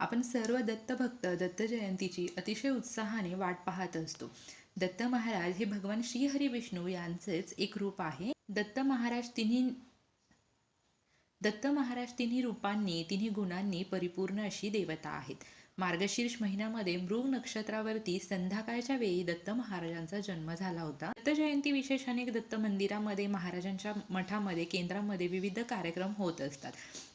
आपण सर्व दत्तभक्त दत्त जयंतीची अतिशय उत्साहाने वाट पाहत असतो. दत्त महाराज हे भगवान श्रीहरी विष्णू यांचेच एक रूप आहे. दत्त महाराज तिन्ही रूपांनी तिन्ही गुणांनी परिपूर्ण अशी देवता आहेत. मार्गशीर्ष महिन्यामध्ये मृग नक्षत्रावरती संध्याकाळच्या वेळी दत्त महाराजांचा जन्म झाला होता. दत्त जयंती विशेष अनेक दत्त मंदिरामध्ये, महाराजांच्या मठामध्ये, केंद्रामध्ये विविध कार्यक्रम होत असतात.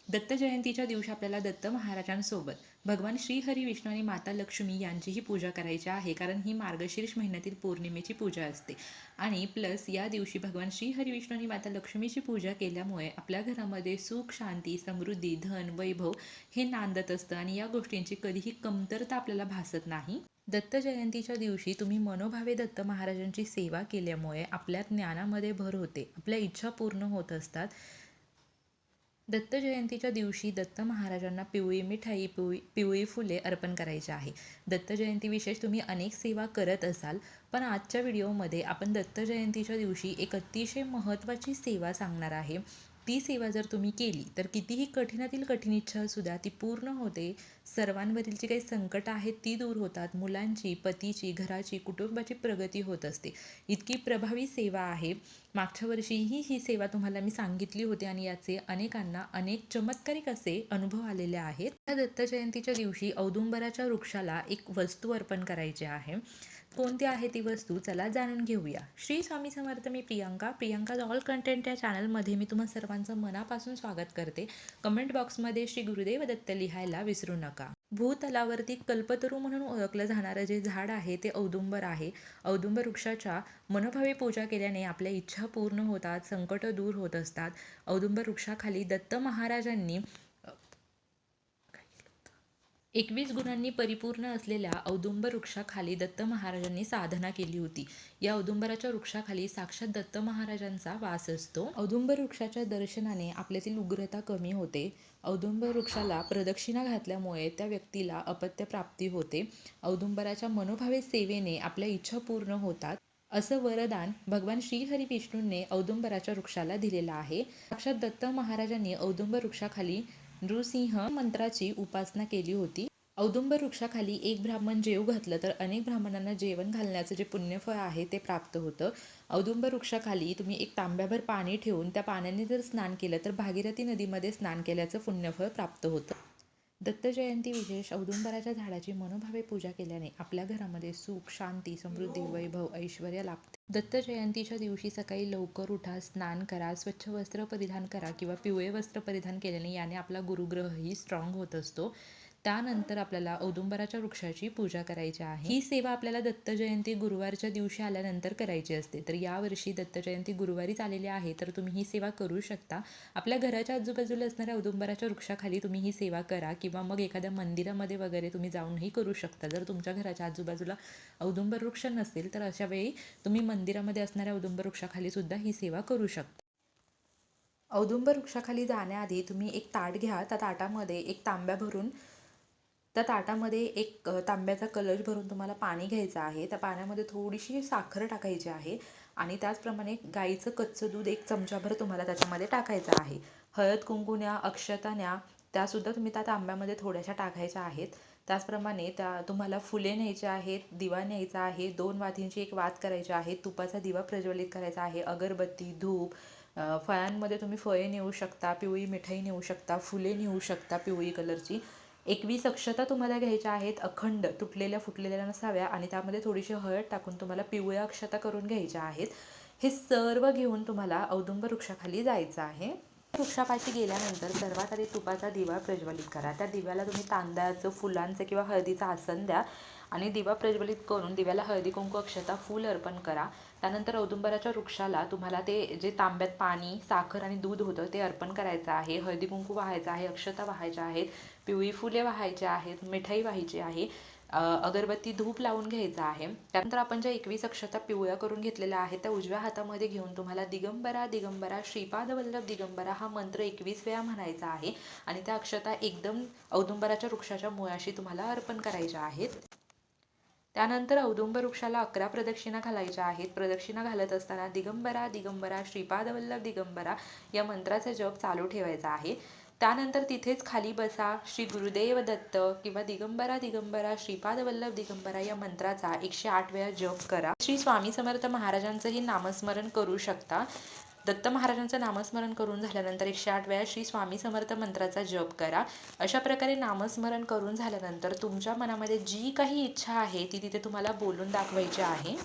दत्त जयंतीच्या दिवशी आपल्याला दत्त महाराजांसोबत भगवान श्रीहरी विष्णू आणि माता लक्ष्मी यांचीही पूजा करायची आहे, कारण ही मार्गशीर्ष महिन्यातील पौर्णिमेची पूजा असते. आणि प्लस या दिवशी भगवान श्रीहरी विष्णू आणि माता लक्ष्मीची पूजा केल्यामुळे आपल्या घरामध्ये सुख, शांती, समृद्धी, धन, वैभव हे नांदत असतं आणि या गोष्टींची कधीही कमतरता आपल्याला भासत नाही. दत्त जयंतीच्या दिवशी तुम्ही मनोभावे दत्त महाराजांची सेवा केल्यामुळे आपल्या ज्ञानामध्ये भर होते, आपल्या इच्छा पूर्ण होत असतात. दत्त जयंतीच्या दिवशी दत्त महाराजांना पिवळी मिठाई, पिवळी फुले अर्पण करायची आहे. दत्त जयंती विशेष तुम्ही अनेक सेवा करत असाल, पण आजच्या व्हिडिओमध्ये आपण दत्त जयंतीच्या दिवशी एक अतिशय महत्त्वाची सेवा सांगणार आहे. ती सेवा जर तुम्ही केली तर कितीही कठीणातील कठीण इच्छा असू द्या ती पूर्ण होते. सर्वांवरील जी काही संकट आहेत ती दूर होतात. मुलांची, पतीची, घराची, कुटुंबाची प्रगती होत असते. इतकी प्रभावी सेवा आहे. मागच्या वर्षीही ही सेवा तुम्हाला मी सांगितली होती आणि याचे अनेकांना अनेक चमत्कारिक असे अनुभव आलेले आहेत. या दत्त जयंतीच्या दिवशी औदुंबराच्या वृक्षाला एक वस्तू अर्पण करायची आहे. कोणती आहे ती वस्तू, चला जाणून घेऊया. श्री स्वामी समर्थ. मी प्रियंका ऑल कंटेंट या चॅनलमध्ये मी तुम्हा सर्वांचं मनापासून स्वागत करते. कमेंट बॉक्समध्ये श्री गुरुदेव दत्त लिहायला विसरू नका. भूतलावरती कल्पतरू म्हणून ओळखलं जाणारं जे झाड आहे ते औदुंबर आहे. औदुंबर वृक्षाच्या मनोभावे पूजा केल्याने आपल्या इच्छा पूर्ण होतात, संकट दूर होत असतात. औदुंबर वृक्षाखाली दत्त महाराजांनी 21 गुणांनी परिपूर्ण असलेल्या औदुंबर वृक्षाखाली दत्त महाराजांनी साधना केली होती. या औदुंबराच्या वृक्षाखाली साक्षात दत्त महाराजांचा वास असतो. औदुंबर वृक्षाच्या दर्शनाने आपल्यातील उग्रता कमी होते. औदुंबर वृक्षाला प्रदक्षिणा घातल्यामुळे त्या व्यक्तीला अपत्य प्राप्ती होते. औदुंबराच्या मनोभावे सेवेने आपल्या इच्छा पूर्ण होतात, असं वरदान भगवान श्रीहरी विष्णूंनी औदुंबराच्या वृक्षाला दिलेलं आहे. साक्षात दत्त महाराजांनी औदुंबर वृक्षाखाली नृसिंह मंत्राची उपासना केली होती. औदुंबर वृक्षाखाली एक ब्राह्मण जेव घातलं तर अनेक ब्राह्मणांना जेवण घालण्याचं जे पुण्यफळ आहे ते प्राप्त होतं. औदुंबर वृक्षाखाली तुम्ही एक तांब्याभर पाणी ठेवून त्या पाण्याने जर स्नान केलं तर भागीरथी नदीमध्ये स्नान केल्याचं पुण्यफळ प्राप्त होतं. दत्त जयंती विशेष औदुंबराच्या झाडाची मनोभावे पूजा केल्याने आपल्या घरामध्ये सुख, शांती, समृद्धी, वैभव, ऐश्वर्य लाभते. दत्त जयंतीच्या दिवशी सकाळी लवकर उठा, स्नान करा, स्वच्छ वस्त्र परिधान करा किंवा पिवळे वस्त्र परिधान केल्याने याने आपला गुरुग्रहही स्ट्रॉंग होत असतो. त्यानंतर आपल्याला औदुंबराच्या वृक्षाची पूजा करायची आहे. ही सेवा आपल्याला दत्त जयंती गुरुवारच्या दिवशी आल्यानंतर करायची असते. तर यावर्षी दत्त जयंती गुरुवारीच आलेली आहे, तर तुम्ही ही सेवा करू शकता. आपल्या घराच्या आजूबाजूला असणाऱ्या औदुंबराच्या वृक्षाखाली तुम्ही ही सेवा करा किंवा मग एखाद्या मंदिरामध्ये वगैरे तुम्ही जाऊनही करू शकता. जर तुमच्या घराच्या आजूबाजूला औदुंबर वृक्ष नसेल तर अशा वेळी तुम्ही मंदिरामध्ये असणाऱ्या औदुंबर वृक्षाखाली सुद्धा ही सेवा करू शकता. औदुंबर वृक्षाखाली जाण्याआधी तुम्ही एक ताट घ्या. त्या ताटामध्ये एक तांब्या भरून त्या ताटामध्ये एक तांब्याचा कलश भरून तुम्हाला पाणी घ्यायचं आहे. त्या पाण्यामध्ये थोडीशी साखर टाकायची आहे आणि त्याचप्रमाणे गाईचं कच्चं दूध एक चमचाभर तुम्हाला त्याच्यामध्ये टाकायचं आहे. हळद, कुंकू न्या, अक्षता न्या, त्यासुद्धा तुम्ही त्या तांब्यामध्ये थोड्याशा टाकायच्या आहेत. त्याचप्रमाणे तुम्हाला फुले न्यायचे आहेत, दिवा न्यायचा आहे, 2 वातींची एक वात करायची आहे, तुपाचा दिवा प्रज्वलित करायचा आहे, अगरबत्ती, धूप, फळांमध्ये तुम्ही फळे नेऊ शकता, पिवळी मिठाई नेऊ शकता, फुले नेऊ शकता पिवळी कलरची. 21 अक्षता तुम्हाला घ्यायच्या आहेत, अखंड, तुटलेल्या फुटलेल्या नसाव्या आणि त्यामध्ये थोडीशी हळद टाकून तुम्हाला पिवळ्या अक्षता करून घ्यायच्या आहेत. हे सर्व घेऊन तुम्हाला औदुंबर वृक्षाखाली जायचं आहे. वृक्षापाशी गेल्यानंतर सर्वात आधी तुपाचा दिवा प्रज्वलित करा. त्या दिव्याला तुम्ही तांदळाचं, फुलांचं किंवा हळदीचं आसन द्या आणि दिवा प्रज्वलित करून दिव्याला हळदी, कुंकू, अक्षता, फूल अर्पण करा. त्यानंतर औदुंबराच्या वृक्षाला तुम्हाला ते जे तांब्यात पाणी, साखर आणि दूध होतं ते अर्पण करायचं आहे. हळदी कुंकू वाहायचं आहे, अक्षता वाहायच्या आहेत, पिवळी फुले वाहायची आहेत, मिठाई वाहायची आहे, अगरबत्ती, धूप लावून घ्यायचा आहे. त्यानंतर आपण ज्या 21 अक्षता पिवळ्या करून घेतलेल्या आहेत त्या उजव्या हातामध्ये घेऊन तुम्हाला दिगंबरा दिगंबरा श्रीपाद वल्लभ दिगंबरा हा मंत्र 21 वेळा म्हणायचा आहे आणि त्या अक्षता एकदम औदुंबराच्या वृक्षाच्या मुळाशी तुम्हाला अर्पण करायच्या आहेत. त्यानंतर औदुंबर वृक्षाला 11 प्रदक्षिणा घालायच्या आहेत. प्रदक्षिणा घालत असताना दिगंबरा दिगंबरा श्रीपाद वल्लभ दिगंबरा या मंत्राचा जप चालू ठेवायचा आहे. त्यानंतर तिथेच खाली बसा. श्री गुरुदेव दत्त किंवा दिगंबरा दिगंबरा श्रीपाद वल्लभ दिगंबरा या मंत्राचा 108 वेळा जप करा. श्री स्वामी समर्थ महाराजांचंही नामस्मरण करू शकता. दत्त महाराजांचं नामस्मरण करून झाल्यानंतर 108 वेळा श्री स्वामी समर्थ मंत्राचा जप करा. अशा प्रकारे नामस्मरण करून झाल्यानंतर तुमच्या मनामध्ये जी काही इच्छा आहे ती तिथे तुम्हाला बोलून दाखवायची आहे.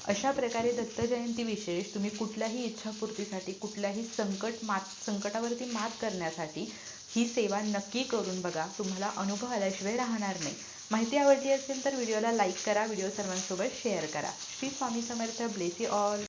अशा प्रकारे दत्त जयंती विशेष तुम्ही कुठल्याही इच्छापूर्तीसाठी, कुठल्याही संकटावरती मात करण्यासाठी ही सेवा नक्की करून बघा. तुम्हाला अनुभव आल्याशिवाय राहणार नाही. माहिती आवडली असेल तर व्हिडिओला लाईक करा, व्हिडिओ सर्वांसोबत शेअर करा. Shri Swami Samarth. Bless you all.